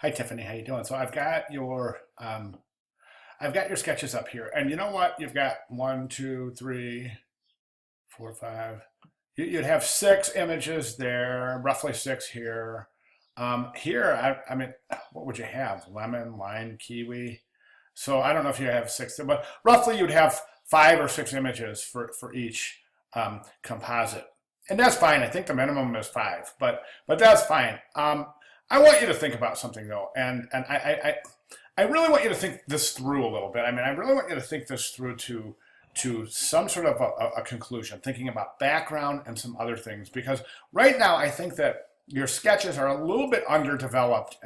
Hi Tiffany, how you doing? So I've got your sketches up here, and you know what? You've got one, two, three, four, five. You'd have six images there, roughly six here. Here, I mean, what would you have? Lemon, lime, kiwi. So I don't know if you have six, but roughly you'd have five or six images for each composite, and that's fine. I think the minimum is five, but that's fine. I want you to think about something though, and I really want you to think this through a little bit. I mean, I really want you to think this through to some sort of a conclusion, thinking about background and some other things. Because right now, I think that your sketches are a little bit underdeveloped.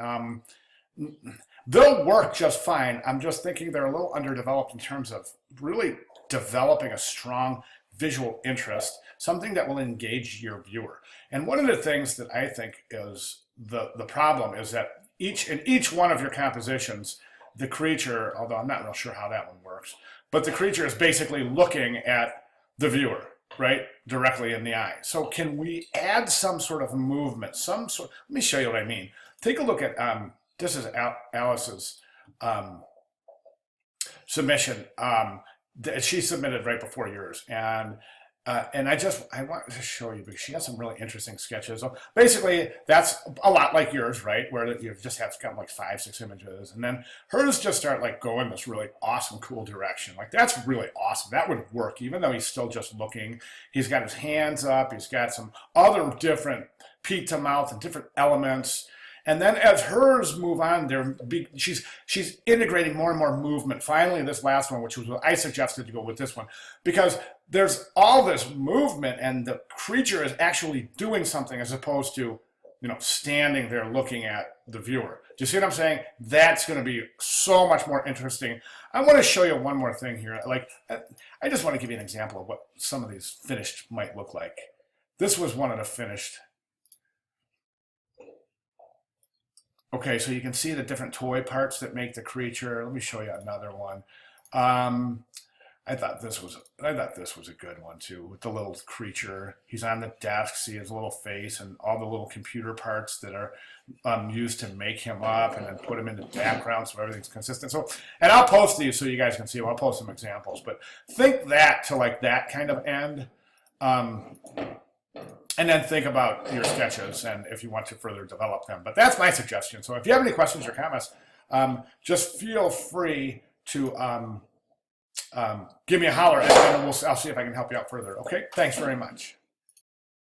They'll work just fine. I'm just thinking they're a little underdeveloped in terms of really developing a strong visual interest, something that will engage your viewer. And one of the things that I think is the problem is that in each one of your compositions, the creature, although I'm not real sure how that one works, but the creature is basically looking at the viewer, right, directly in the eye. So can we add some sort of movement, let me show you what I mean. Take a look at, this is Alice's submission that she submitted right before yours. And I want to show you because she has some really interesting sketches. So basically, that's a lot like yours, right? Where you just have kind of like five, six images, and then hers just start like going this really awesome, cool direction. Like that's really awesome. That would work, even though he's still just looking. He's got his hands up. He's got some other different peak to mouth and different elements. And then as hers move on, she's integrating more and more movement. Finally, this last one, which was what I suggested to go with this one, because there's all this movement and the creature is actually doing something as opposed to, standing there looking at the viewer. Do you see what I'm saying? That's going to be so much more interesting. I want to show you one more thing here. Like, I just want to give you an example of what some of these finished might look like. This was one of the finished. Okay, so you can see the different toy parts that make the creature. Let me show you another one. I thought this was a good one too, with the little creature. He's on the desk, see his little face and all the little computer parts that are used to make him up, and then put him in the background so everything's consistent. So, and I'll post these so you guys can see them. I'll post some examples, but think that to like that kind of end. And then think about your sketches and if you want to further develop them. But that's my suggestion. So if you have any questions or comments, just feel free to give me a holler, and then I'll see if I can help you out further. Okay, thanks very much.